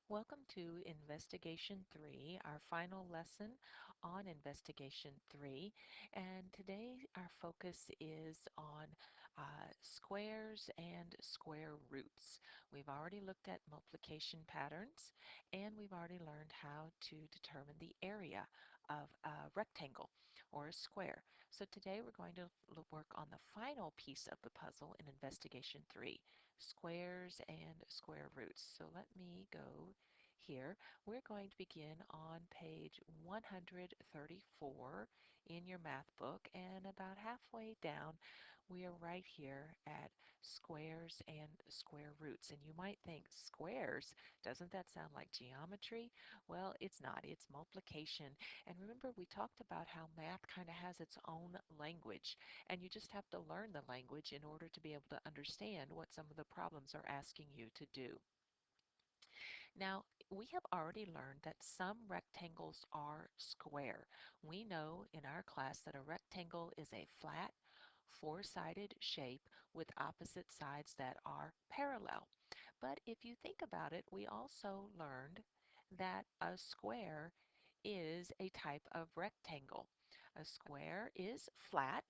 Welcome to Investigation 3, our final lesson on Investigation 3. And today our focus is on squares and square roots. We've already looked at multiplication patterns and we've already learned how to determine the area of a rectangle or a square. So today we're going to work on the final piece of the puzzle in Investigation 3, squares and square roots. So let me go here. We're going to begin on page 134 in your math book, and about halfway down we are right here at squares and square roots. And you might think, squares, doesn't that sound like geometry? Well, it's not. It's multiplication. And remember, we talked about how math kind of has its own language, and you just have to learn the language in order to be able to understand what some of the problems are asking you to do. Now, we have already learned that some rectangles are square. We know in our class that a rectangle is a flat, four-sided shape with opposite sides that are parallel. But if you think about it, we also learned that a square is a type of rectangle. A square is flat.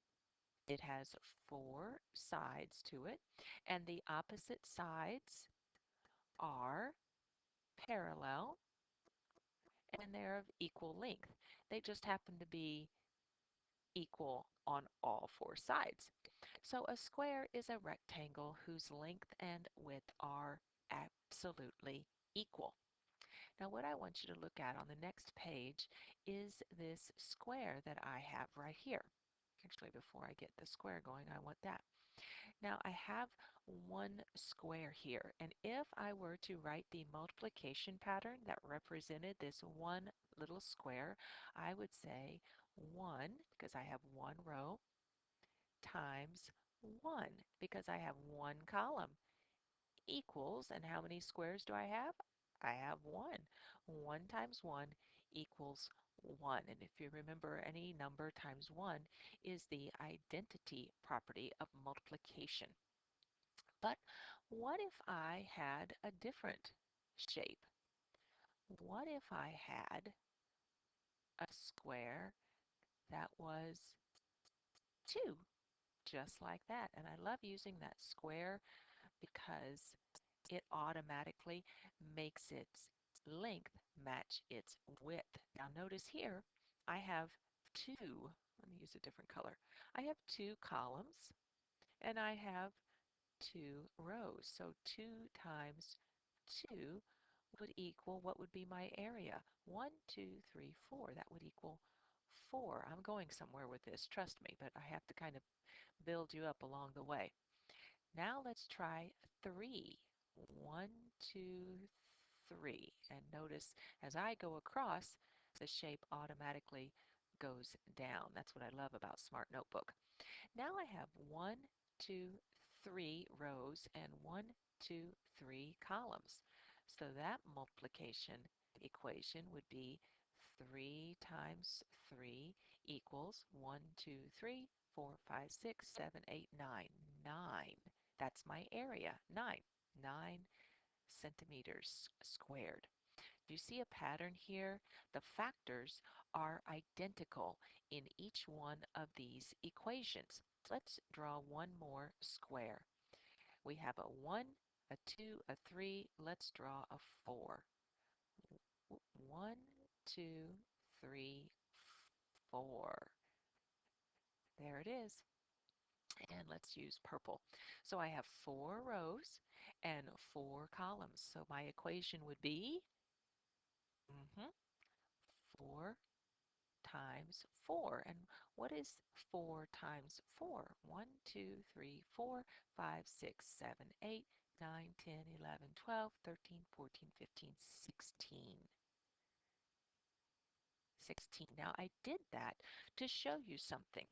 It has four sides to it, and the opposite sides are parallel, and they're of equal length. They just happen to be equal on all four sides. So a square is a rectangle whose length and width are absolutely equal. Now what I want you to look at on the next page is this square that I have right here. Actually, before I get the square going, I want that. Now I have one square here, and if I were to write the multiplication pattern that represented this one little square, I would say 1, because I have one row, times 1, because I have one column, equals, and how many squares do I have? I have 1. 1 times 1 equals 1. And if you remember, any number times 1 is the identity property of multiplication. But what if I had a different shape? What if I had a square that was 2, just like that? And I love using that square because it automatically makes its length match its width. Now notice here, I have two, let me use a different color. I have two columns and I have two rows. So 2 times 2 would equal, what would be my area? 1, 2, 3, 4. That would equal 4. I'm going somewhere with this, trust me, but I have to kind of build you up along the way. Now let's try 3. 1, 2, 3. And notice as I go across, the shape automatically goes down. That's what I love about Smart Notebook. Now I have 1, 2, 3 rows and 1, 2, 3 columns. So that multiplication equation would be 3 times 3 equals 1, 2, 3, 4, 5, 6, 7, 8, 9. 9. That's my area, 9. 9 centimeters squared. Do you see a pattern here? The factors are identical in each one of these equations. Let's draw one more square. We have a 1, a 2, a 3. Let's draw a 4. 1, 2, 3, 4. There it is. And let's use purple. So I have 4 rows and 4 columns. So my equation would be 4 times 4. And what is 4 times 4? 1, 2, 3, 4, 5, 6, 7, 8, 9, 10, 11, 12, 13, 14, 15, 16. 16. Now I did that to show you something.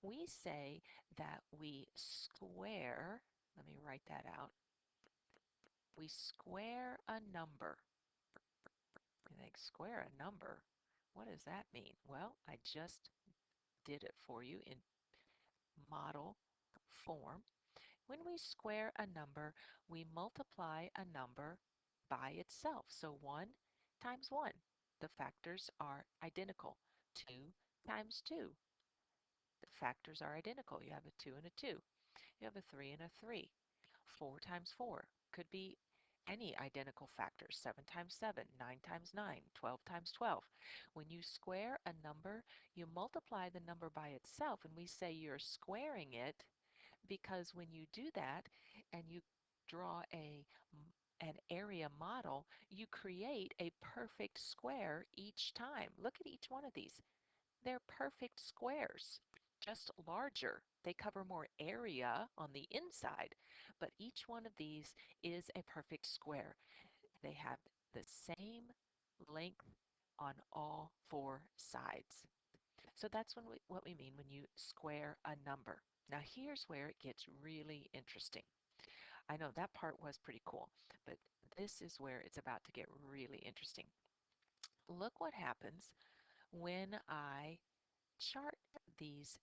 We say that we square, let me write that out, we square a number. You think, square a number? What does that mean? Well, I just did it for you in model form. When we square a number, we multiply a number by itself. So 1 times 1, the factors are identical. 2 times 2, the factors are identical. You have a 2 and a 2. You have a 3 and a 3. 4 times 4 could be any identical factors. 7 times 7, 9 times 9, 12 times 12. When you square a number, you multiply the number by itself, and we say you're squaring it because when you do that and you draw an area model, you create a perfect square each time. Look at each one of these. They're perfect squares, just larger. They cover more area on the inside, but each one of these is a perfect square. They have the same length on all four sides. So that's what we mean when you square a number. Now here's where it gets really interesting. I know that part was pretty cool, but this is where it's about to get really interesting. Look what happens when I chart these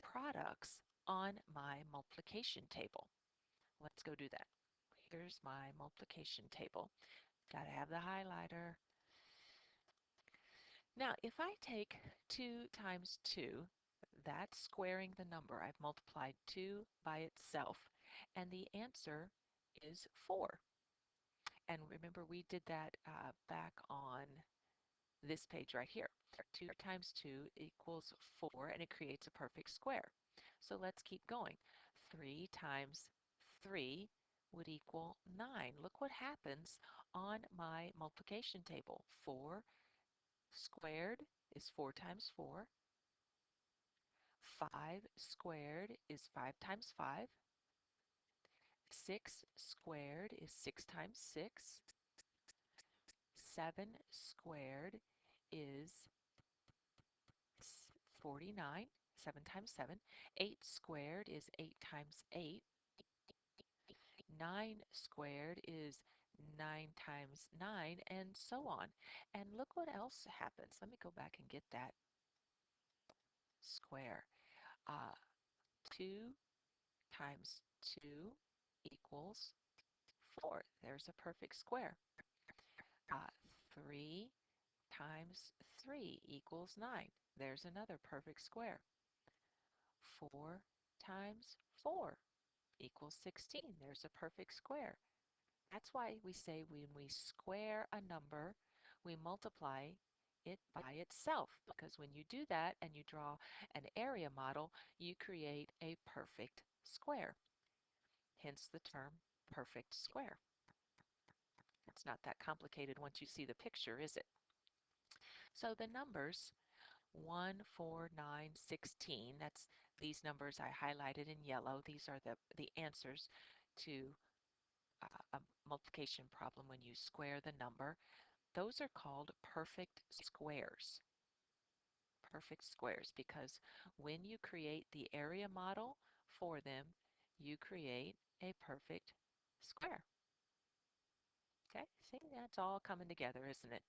products on my multiplication table. Let's go do that. Here's my multiplication table. Got to have the highlighter. Now, if I take 2 times 2, that's squaring the number. I've multiplied 2 by itself, and the answer is 4. And remember, we did that back on this page right here. 2 times 2 equals 4, and it creates a perfect square. So let's keep going. 3 times 3 would equal 9. Look what happens on my multiplication table. 4 squared is 4 times 4. 5 squared is 5 times 5. 6 squared is 6 times 6. 7 squared is 49, 7 times 7. 8 squared is 8 times 8. 9 squared is 9 times 9, and so on. And look what else happens. Let me go back and get that square. Uh, 2 times 2 equals 4. There's a perfect square. 3 times 3 equals 9. There's another perfect square. 4 times 4 equals 16. There's a perfect square. That's why we say when we square a number, we multiply it by itself, because when you do that and you draw an area model, you create a perfect square. Hence the term perfect square. It's not that complicated once you see the picture, is it? So the numbers 1, 4, 9, 16, that's these numbers I highlighted in yellow. These are the answers to a multiplication problem when you square the number. Those are called perfect squares. Perfect squares, because when you create the area model for them, you create a perfect square. Okay, see, that's all coming together, isn't it?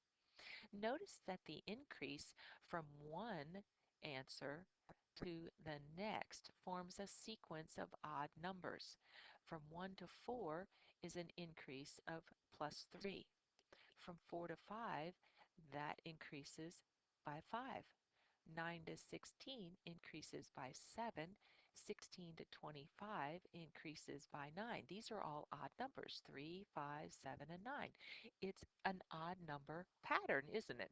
Notice that the increase from one answer to the next forms a sequence of odd numbers. From 1 to 4 is an increase of plus 3. From 4 to 5, that increases by 5. 9 to 16 increases by 7. 16 to 25 increases by 9. These are all odd numbers, 3, 5, 7, and 9. It's an odd number pattern, isn't it?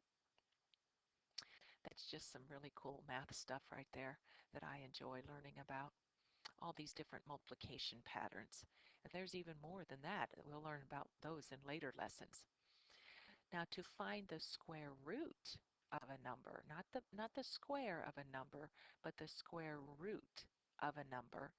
That's just some really cool math stuff right there that I enjoy learning about. All these different multiplication patterns. And there's even more than that. We'll learn about those in later lessons. Now, to find the square root of a number, not the square of a number, but the square root of a number,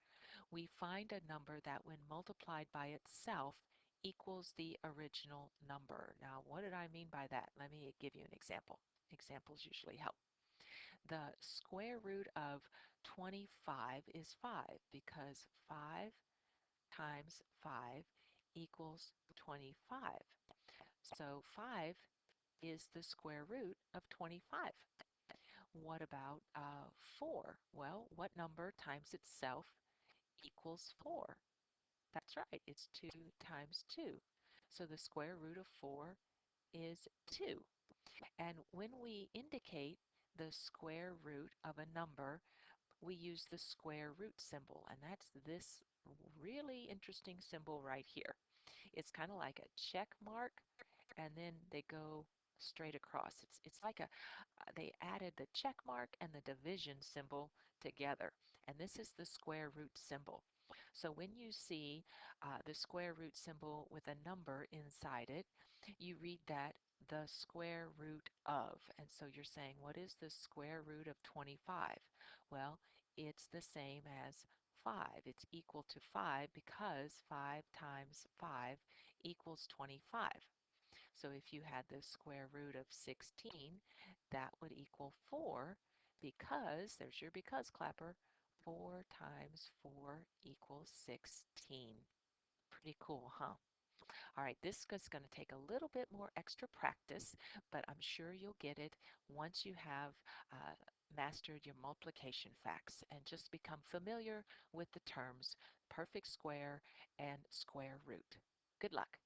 we find a number that when multiplied by itself equals the original number. Now, what did I mean by that? Let me give you an example. Examples usually help. The square root of 25 is 5, because 5 times 5 equals 25. So 5 is the square root of 25. What about 4? Well, what number times itself equals 4? That's right, it's 2 times 2. So the square root of 4 is 2. And when we indicate the square root of a number, we use the square root symbol, and that's this really interesting symbol right here. It's kind of like a check mark, and then they go straight across. It's like they added the check mark and the division symbol together, and this is the square root symbol. So when you see the square root symbol with a number inside it, you read that the square root of. And so you're saying, what is the square root of 25? Well, it's the same as 5. It's equal to 5 because 5 times 5 equals 25. So if you had the square root of 16, that would equal 4 because, there's your because clapper, 4 times 4 equals 16. Pretty cool, huh? All right, this is going to take a little bit more extra practice, but I'm sure you'll get it once you have mastered your multiplication facts and just become familiar with the terms perfect square and square root. Good luck.